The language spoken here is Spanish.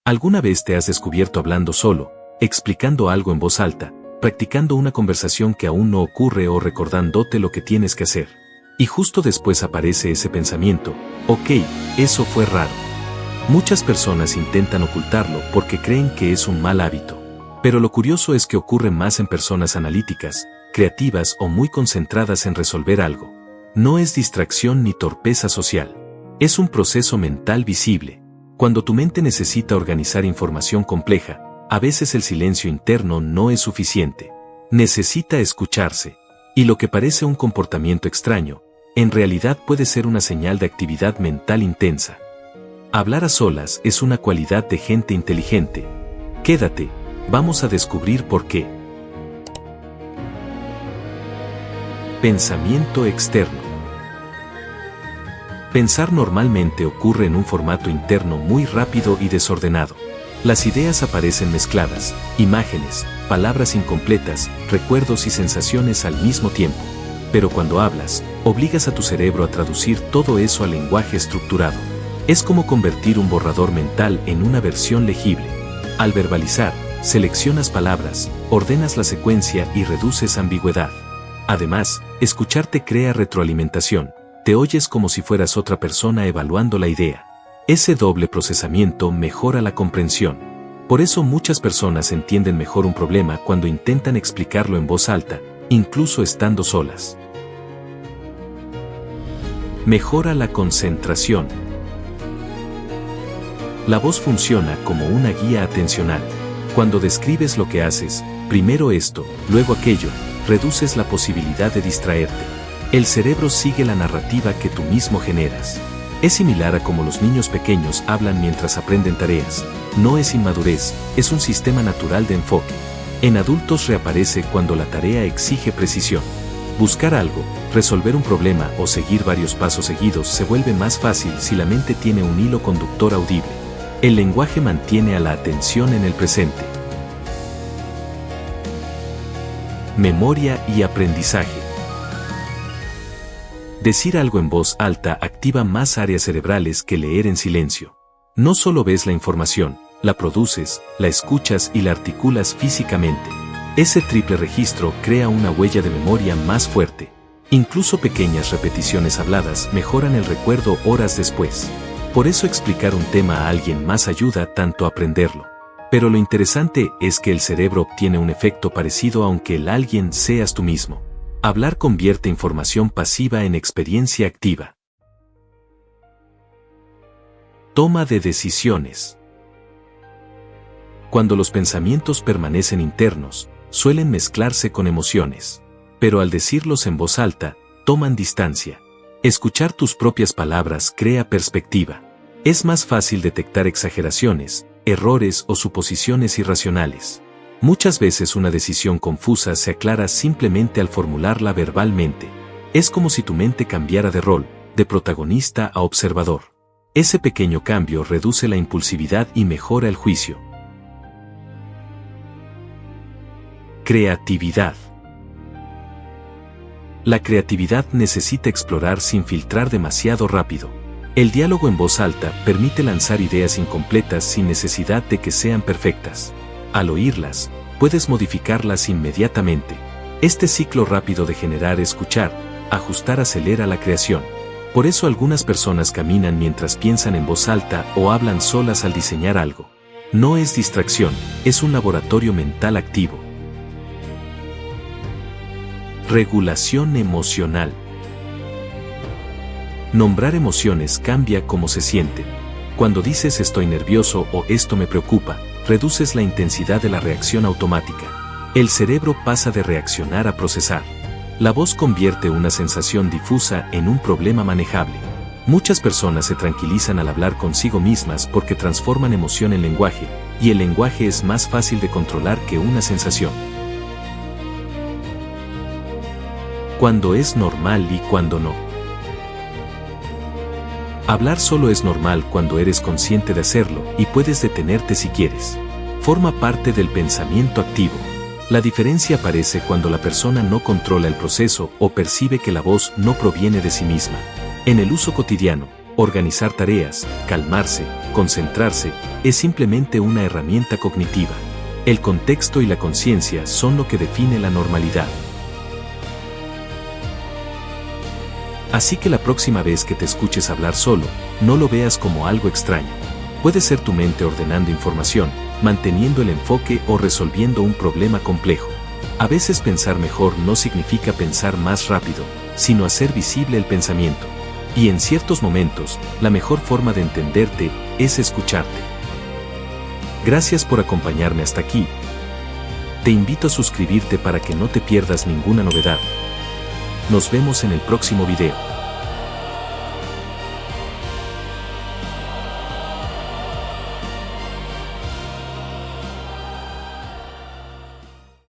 ¿Alguna vez te has descubierto hablando solo, explicando algo en voz alta, practicando una conversación que aún no ocurre o recordándote lo que tienes que hacer? Y justo después aparece ese pensamiento: ok, eso fue raro. Muchas personas intentan ocultarlo porque creen que es un mal hábito. Pero lo curioso es que ocurre más en personas analíticas, creativas o muy concentradas en resolver algo. No es distracción ni torpeza social. Es un proceso mental visible. Cuando tu mente necesita organizar información compleja, a veces el silencio interno no es suficiente. Necesita escucharse. Y lo que parece un comportamiento extraño, en realidad puede ser una señal de actividad mental intensa. Hablar a solas es una cualidad de gente inteligente. Quédate, vamos a descubrir por qué. Pensamiento externo. Pensar normalmente ocurre en un formato interno muy rápido y desordenado. Las ideas aparecen mezcladas, imágenes, palabras incompletas, recuerdos y sensaciones al mismo tiempo. Pero cuando hablas, obligas a tu cerebro a traducir todo eso al lenguaje estructurado. Es como convertir un borrador mental en una versión legible. Al verbalizar, seleccionas palabras, ordenas la secuencia y reduces ambigüedad. Además, escucharte crea retroalimentación. Te oyes como si fueras otra persona evaluando la idea. Ese doble procesamiento mejora la comprensión. Por eso muchas personas entienden mejor un problema cuando intentan explicarlo en voz alta, incluso estando solas. Mejora la concentración. La voz funciona como una guía atencional. Cuando describes lo que haces, primero esto, luego aquello, reduces la posibilidad de distraerte. El cerebro sigue la narrativa que tú mismo generas. Es similar a como los niños pequeños hablan mientras aprenden tareas. No es inmadurez, es un sistema natural de enfoque. En adultos reaparece cuando la tarea exige precisión. Buscar algo, resolver un problema o seguir varios pasos seguidos se vuelve más fácil si la mente tiene un hilo conductor audible. El lenguaje mantiene a la atención en el presente. Memoria y aprendizaje. Decir algo en voz alta activa más áreas cerebrales que leer en silencio. No solo ves la información, la produces, la escuchas y la articulas físicamente. Ese triple registro crea una huella de memoria más fuerte. Incluso pequeñas repeticiones habladas mejoran el recuerdo horas después. Por eso explicar un tema a alguien más ayuda tanto a aprenderlo. Pero lo interesante es que el cerebro obtiene un efecto parecido aunque el alguien seas tú mismo. Hablar convierte información pasiva en experiencia activa. Toma de decisiones. Cuando los pensamientos permanecen internos, suelen mezclarse con emociones. Pero al decirlos en voz alta, toman distancia. Escuchar tus propias palabras crea perspectiva. Es más fácil detectar exageraciones, errores o suposiciones irracionales. Muchas veces una decisión confusa se aclara simplemente al formularla verbalmente. Es como si tu mente cambiara de rol, de protagonista a observador. Ese pequeño cambio reduce la impulsividad y mejora el juicio. Creatividad. La creatividad necesita explorar sin filtrar demasiado rápido. El diálogo en voz alta permite lanzar ideas incompletas sin necesidad de que sean perfectas. Al oírlas, puedes modificarlas inmediatamente. Este ciclo rápido de generar, escuchar, ajustar acelera la creación. Por eso algunas personas caminan mientras piensan en voz alta o hablan solas al diseñar algo. No es distracción, es un laboratorio mental activo. Regulación emocional. Nombrar emociones cambia cómo se sienten. Cuando dices estoy nervioso o esto me preocupa, reduces la intensidad de la reacción automática. El cerebro pasa de reaccionar a procesar. La voz convierte una sensación difusa en un problema manejable. Muchas personas se tranquilizan al hablar consigo mismas porque transforman emoción en lenguaje, y el lenguaje es más fácil de controlar que una sensación. Cuando es normal y cuando no. Hablar solo es normal cuando eres consciente de hacerlo y puedes detenerte si quieres. Forma parte del pensamiento activo. La diferencia aparece cuando la persona no controla el proceso o percibe que la voz no proviene de sí misma. En el uso cotidiano, organizar tareas, calmarse, concentrarse, es simplemente una herramienta cognitiva. El contexto y la conciencia son lo que define la normalidad. Así que la próxima vez que te escuches hablar solo, no lo veas como algo extraño. Puede ser tu mente ordenando información, manteniendo el enfoque o resolviendo un problema complejo. A veces pensar mejor no significa pensar más rápido, sino hacer visible el pensamiento. Y en ciertos momentos, la mejor forma de entenderte es escucharte. Gracias por acompañarme hasta aquí. Te invito a suscribirte para que no te pierdas ninguna novedad. Nos vemos en el próximo video.